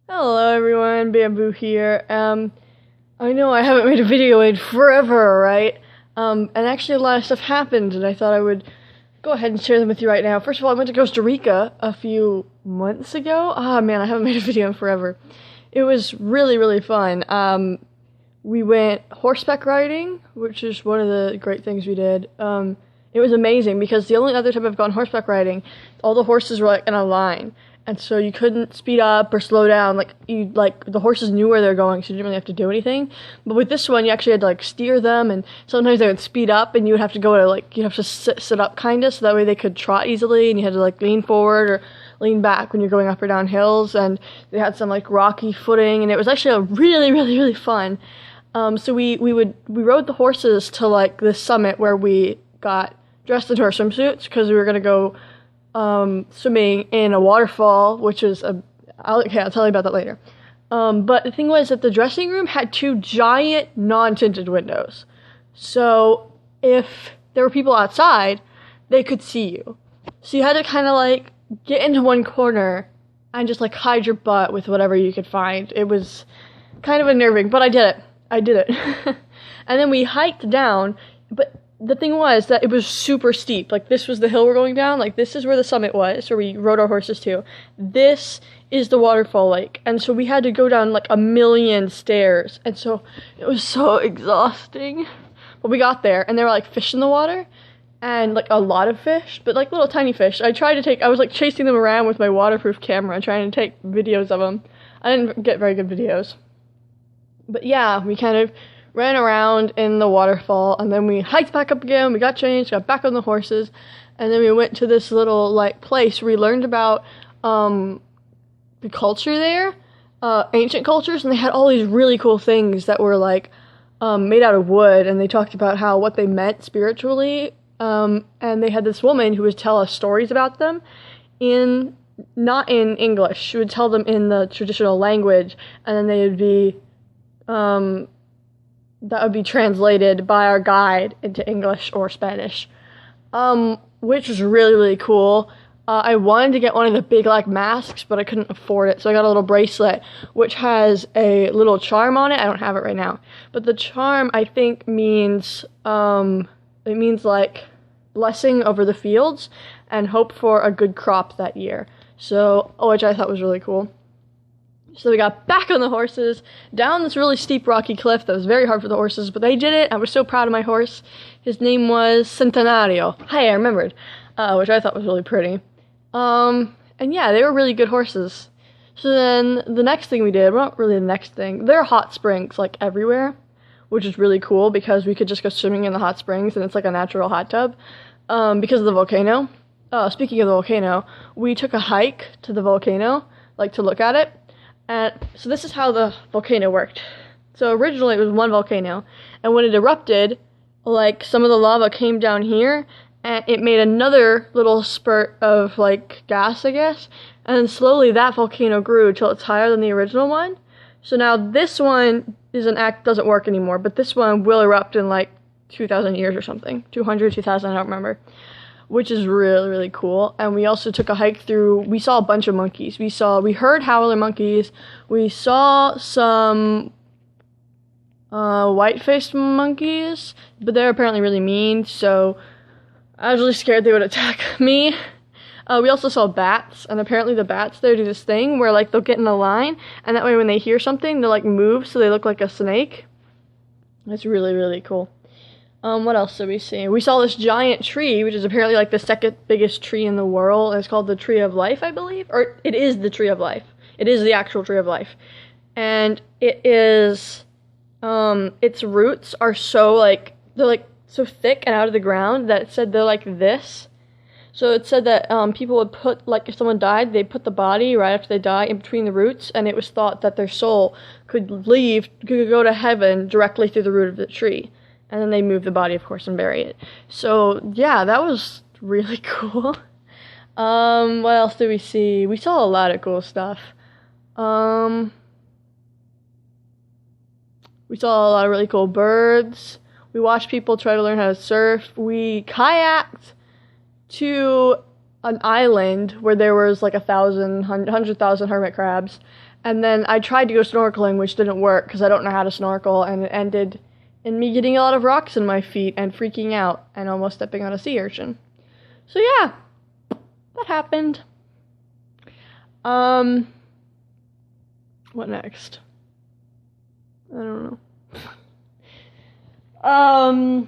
Hello everyone, Bamboo here. I know I haven't made a video in forever, right? And actually a lot of stuff happened, and I thought I would go ahead and share them with you right now. First of all, I went to Costa Rica a few months ago. Ah, man, I haven't made a video in forever. It was really, really fun. We went horseback riding, which is one of the great things we did. It was amazing because the only other time I've gone horseback riding, all the horses were like in a line. And so you couldn't speed up or slow down. The horses knew where they're going, so you didn't really have to do anything. But with this one, you actually had to steer them, and sometimes they would speed up, and you would have to go to you'd have to sit up kinda, so that way they could trot easily, and you had to lean forward or lean back when you're going up or down hills. And they had some rocky footing, and it was actually a really, really, really fun. So we rode the horses to this summit where we got dressed into our swimsuits because we were gonna go swimming in a waterfall, which is I'll tell you about that later. But the thing was that the dressing room had two giant non-tinted windows. So if there were people outside, they could see you. So you had to kind of get into one corner and just hide your butt with whatever you could find. It was kind of unnerving, but I did it. And then we hiked down, but the thing was that it was super steep. This was the hill we're going down. This is where the summit was, where we rode our horses to. This is the waterfall lake. And so we had to go down a million stairs. And so it was so exhausting. But we got there, and there were fish in the water. And a lot of fish, but little tiny fish. I was chasing them around with my waterproof camera, trying to take videos of them. I didn't get very good videos. But yeah, we kind of ran around in the waterfall, and then we hiked back up again. We got changed, got back on the horses, and then we went to this little place where we learned about the culture there, ancient cultures, and they had all these really cool things that were made out of wood, and they talked about what they meant spiritually, and they had this woman who would tell us stories about them not in English. She would tell them in the traditional language, and then they would be that would be translated by our guide into English or Spanish, which was really, really cool. I wanted to get one of the big masks, but I couldn't afford it, so I got a little bracelet, which has a little charm on it. I don't have it right now, but the charm, I think, means, blessing over the fields and hope for a good crop that year, which I thought was really cool. So we got back on the horses, down this really steep rocky cliff that was very hard for the horses, but they did it. I was so proud of my horse. His name was Centenario. Hi, I remembered, which I thought was really pretty. And yeah, they were really good horses. So then the next thing we did, well, not really the next thing, there are hot springs everywhere, which is really cool because we could just go swimming in the hot springs, and it's a natural hot tub, because of the volcano. Speaking of the volcano, we took a hike to the volcano, to look at it. And so this is how the volcano worked. So originally it was one volcano, and when it erupted, some of the lava came down here, and it made another little spurt of gas, I guess, and then slowly that volcano grew till it's higher than the original one. So now this one doesn't work anymore, but this one will erupt in 2,000 years or something, 200, 2,000, I don't remember. Which is really, really cool. And we also took a hike we saw a bunch of monkeys. We heard howler monkeys. We saw some white-faced monkeys, but they're apparently really mean, so I was really scared they would attack me. We also saw bats, and apparently the bats there do this thing where they'll get in a line, and that way when they hear something, they'll move so they look like a snake. It's really, really cool. What else did we see? We saw this giant tree, which is apparently the second biggest tree in the world. It's called the Tree of Life, I believe. Or it is the Tree of Life. It is the actual Tree of Life. And it is, its roots are so, they're so thick and out of the ground that it said they're this. So it said that people would put, if someone died, they'd put the body right after they die in between the roots, and it was thought that their soul could go to heaven directly through the root of the tree. And then they move the body, of course, and bury it. So, yeah, that was really cool. What else did we see? We saw a lot of cool stuff. We saw a lot of really cool birds. We watched people try to learn how to surf. We kayaked to an island where there was 100,000 hermit crabs. And then I tried to go snorkeling, which didn't work because I don't know how to snorkel, and it ended in me getting a lot of rocks in my feet and freaking out and almost stepping on a sea urchin. So yeah, that happened. What next? I don't know.